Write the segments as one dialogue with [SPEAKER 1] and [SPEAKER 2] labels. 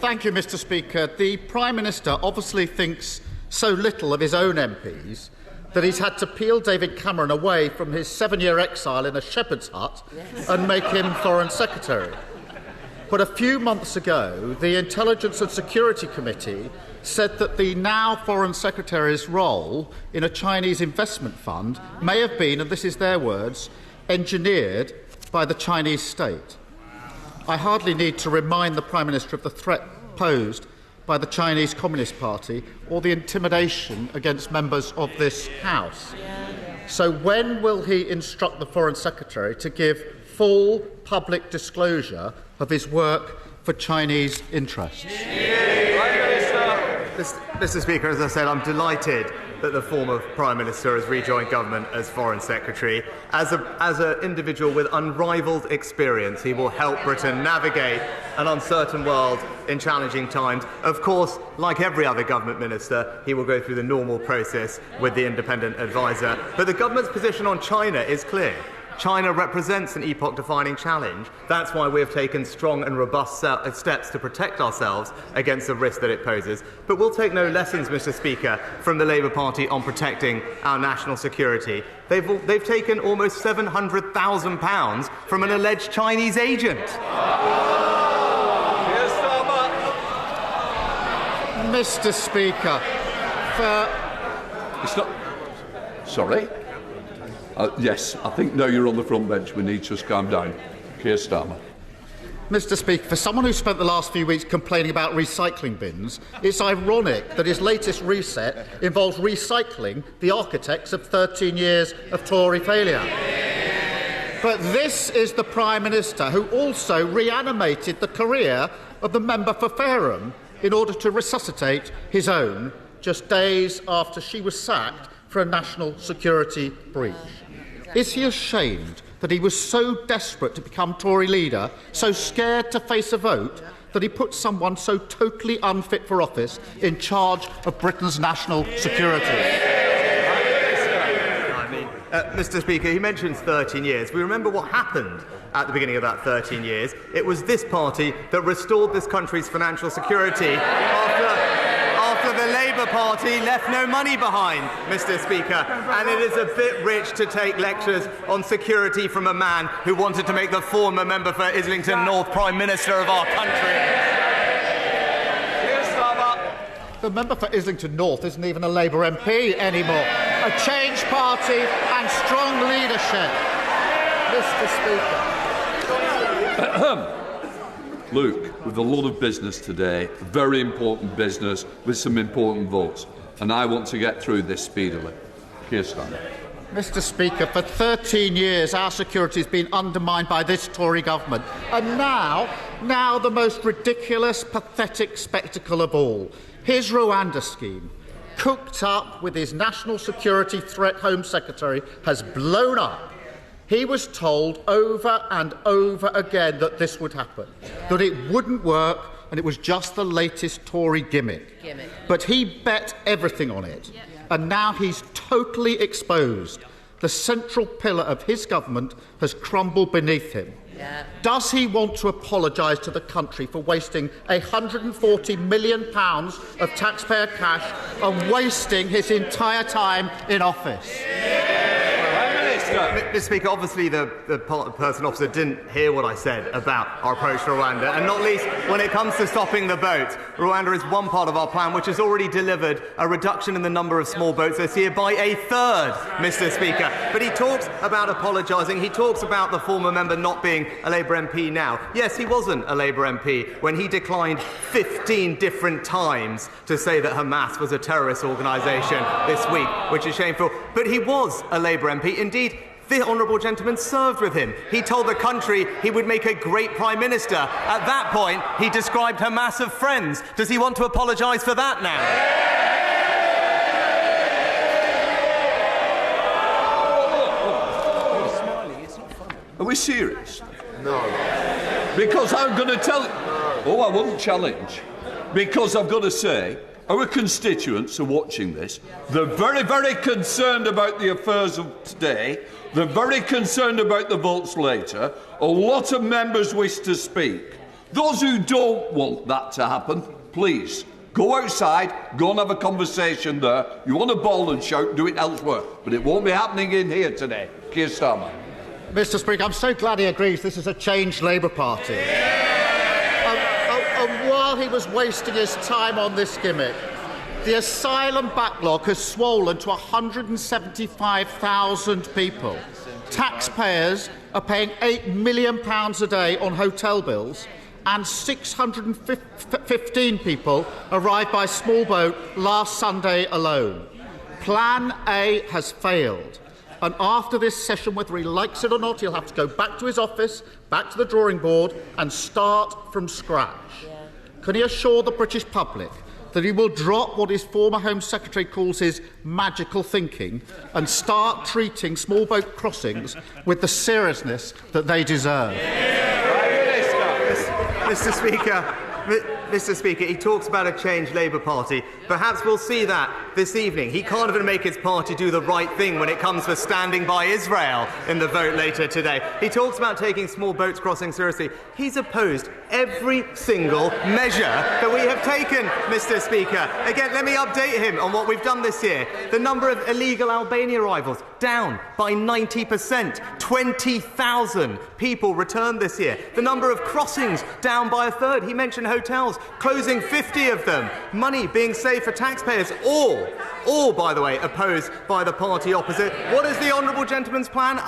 [SPEAKER 1] Thank you, Mr. Speaker. The Prime Minister obviously thinks so little of his own MPs that he's had to peel David Cameron away from his 7-year exile in a shepherd's hut and make him Foreign Secretary. But a few months ago, the Intelligence and Security Committee said that the now Foreign Secretary's role in a Chinese investment fund may have been, and this is their words, engineered by the Chinese state. I hardly need to remind the Prime Minister of the threat posed by the Chinese Communist Party or the intimidation against members of this House. So when will he instruct the Foreign Secretary to give full public disclosure of his work for Chinese interests?
[SPEAKER 2] Mr. Speaker, as I said, I'm delighted that the former Prime Minister has rejoined government as Foreign Secretary. As an individual with unrivalled experience, he will help Britain navigate an uncertain world in challenging times. Of course, like every other government minister, he will go through the normal process with the independent adviser. But the government's position on China is clear. China represents an epoch-defining challenge. That's why we have taken strong and robust steps to protect ourselves against the risk that it poses. But we'll take no lessons, Mr. Speaker, from the Labour Party on protecting our national security. They've taken almost £700,000 from an alleged Chinese agent.
[SPEAKER 1] Mr. Speaker,
[SPEAKER 3] It's not... Sorry? Yes, I think now you're on the front bench. We need to just calm down. Keir Starmer.
[SPEAKER 1] Mr. Speaker, for someone who spent the last few weeks complaining about recycling bins, it's ironic that his latest reset involves recycling the architects of 13 years of Tory failure. But this is the Prime Minister who also reanimated the career of the member for Fareham in order to resuscitate his own just days after she was sacked for a national security breach. Is he ashamed that he was so desperate to become Tory leader, so scared to face a vote, that he put someone so totally unfit for office in charge of Britain's national security?
[SPEAKER 2] Mr. Speaker, he mentions 13 years. We remember what happened at the beginning of that 13 years. It was this party that restored this country's financial security after the Labour Party left no money behind, Mr. Speaker. And it is a bit rich to take lectures on security from a man who wanted to make the former member for Islington North Prime Minister of our country.
[SPEAKER 1] The member for Islington North isn't even a Labour MP anymore. A changed party and strong leadership. Mr. Speaker.
[SPEAKER 3] Luke, with a lot of business today, very important business with some important votes, and I want to get through this speedily. Keir Starmer.
[SPEAKER 1] Mr. Speaker, for 13 years our security has been undermined by this Tory government. And now the most ridiculous, pathetic spectacle of all. His Rwanda scheme, cooked up with his National Security Threat Home Secretary, has blown up. He was told over and over again that this would happen, that it wouldn't work, and it was just the latest Tory gimmick. But he bet everything on it, and now he's totally exposed. The central pillar of his government has crumbled beneath him. Does he want to apologise to the country for wasting £140 million of taxpayer cash and wasting his entire time in office?
[SPEAKER 2] Mr. Speaker, obviously the person officer didn't hear what I said about our approach to Rwanda, and not least when it comes to stopping the boats. Rwanda is one part of our plan which has already delivered a reduction in the number of small boats this year by a third, Mr. Speaker. But he talks about apologising. He talks about the former member not being a Labour MP now. Yes, he wasn't a Labour MP when he declined 15 different times to say that Hamas was a terrorist organisation this week, which is shameful. But he was a Labour MP. Indeed, the honourable gentleman served with him. He told the country he would make a great Prime Minister. At that point, he described Hamas as friends. Does he want to apologise for that now?
[SPEAKER 3] Are we serious?
[SPEAKER 2] No.
[SPEAKER 3] Because I'm going to tell... Oh, I wouldn't challenge. Because I've got to say, our constituents are watching this. They're very, very concerned about the affairs of today. They're very concerned about the votes later. A lot of members wish to speak. Those who don't want that to happen, please, go outside, go and have a conversation there. You want to bawl and shout, do it elsewhere. But it won't be happening in here today. Keir Starmer.
[SPEAKER 1] Mr. Speaker, I'm so glad he agrees this is a changed Labour Party. And while he was wasting his time on this gimmick, the asylum backlog has swollen to 175,000 people. Taxpayers are paying £8 million a day on hotel bills, and 615 people arrived by small boat last Sunday alone. Plan A has failed. And after this session, whether he likes it or not, he'll have to go back to his office, back to the drawing board, and start from scratch. Can he assure the British public that he will drop what his former Home Secretary calls his magical thinking and start treating small boat crossings with the seriousness that they deserve?
[SPEAKER 2] Mr. Speaker, he talks about a changed Labour Party. Perhaps we'll see that this evening. He can't even make his party do the right thing when it comes to standing by Israel in the vote later today. He talks about taking small boats crossing seriously. He's opposed every single measure that we have taken, Mr. Speaker. Again, let me update him on what we've done this year. The number of illegal Albania arrivals down by 90%. 20,000 people returned this year. The number of crossings down by a third. He mentioned hotels, closing 50 of them. Money being saved for taxpayers. All, by the way, opposed by the party opposite. What is the honourable gentleman's plan?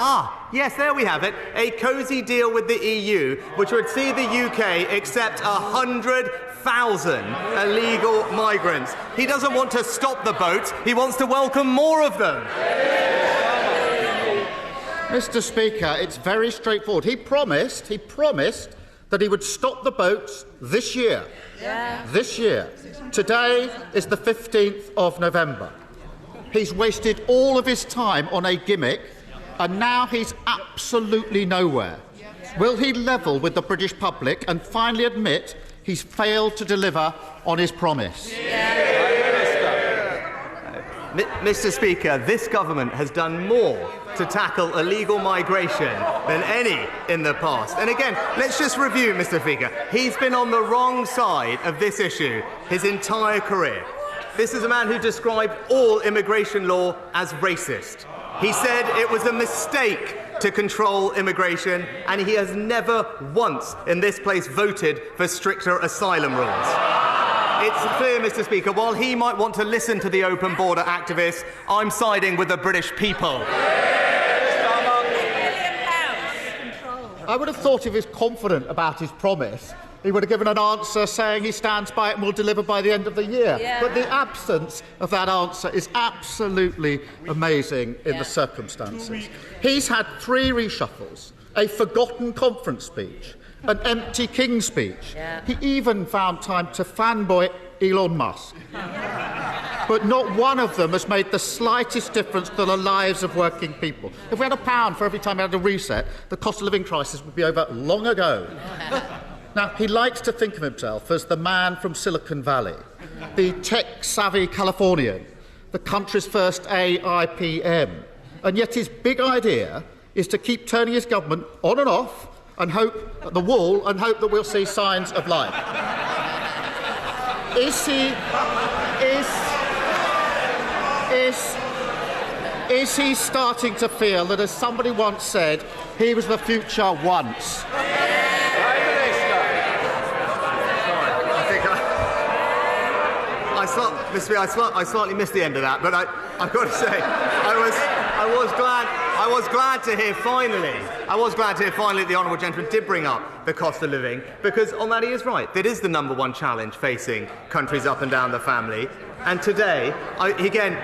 [SPEAKER 2] Yes, there we have it. A cosy deal with the EU, which would see the UK accept 100,000 illegal migrants. He doesn't want to stop the boats. He wants to welcome more of them.
[SPEAKER 1] Mr. Speaker, it's very straightforward. He promised that he would stop the boats this year. This year. Today is the 15th of November. He's wasted all of his time on a gimmick, and now he's absolutely nowhere. Will he level with the British public and finally admit he's failed to deliver on his promise?
[SPEAKER 2] Mr. Speaker, this government has done more to tackle illegal migration than any in the past. And again, let's just review, Mr. Speaker. He's been on the wrong side of this issue his entire career. This is a man who described all immigration law as racist. He said it was a mistake to control immigration, and he has never once in this place voted for stricter asylum rules. It's clear, Mr. Speaker, while he might want to listen to the open border activists, I'm siding with the British people.
[SPEAKER 1] I would have thought if he was confident about his promise, he would have given an answer saying he stands by it and will deliver by the end of the year. But the absence of that answer is absolutely amazing in the circumstances. He's had 3 reshuffles, a forgotten conference speech, an empty King speech. He even found time to fanboy Elon Musk. But not one of them has made the slightest difference to the lives of working people. If we had £1 for every time we had a reset, the cost of living crisis would be over long ago. Now, he likes to think of himself as the man from Silicon Valley, the tech-savvy Californian, the country's first AIPM. And yet his big idea is to keep turning his government on and off and hope at the wall and hope that we'll see signs of life. Is he starting to feel that, as somebody once said, he was the future once?
[SPEAKER 2] I slightly missed the end of that, but I've got to say, I was glad to hear finally that the honourable gentleman did bring up the cost of living, because on that he is right. That is the #1 challenge facing countries up and down the family. And today,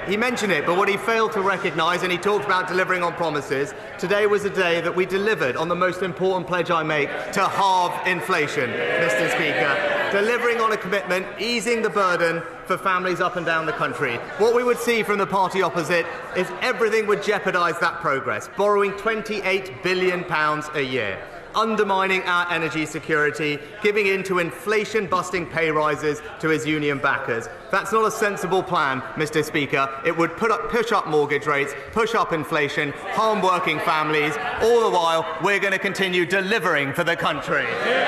[SPEAKER 2] he mentioned it, but what he failed to recognise, and he talked about delivering on promises, today was a day that we delivered on the most important pledge I make to halve inflation, Mr. Speaker. Delivering on a commitment, easing the burden for families up and down the country. What we would see from the party opposite is everything would jeopardise that progress, borrowing £28 billion a year, undermining our energy security, giving in to inflation-busting pay rises to his union backers. That's not a sensible plan, Mr. Speaker. It would push up mortgage rates, push up inflation, harm working families. All the while, we're going to continue delivering for the country.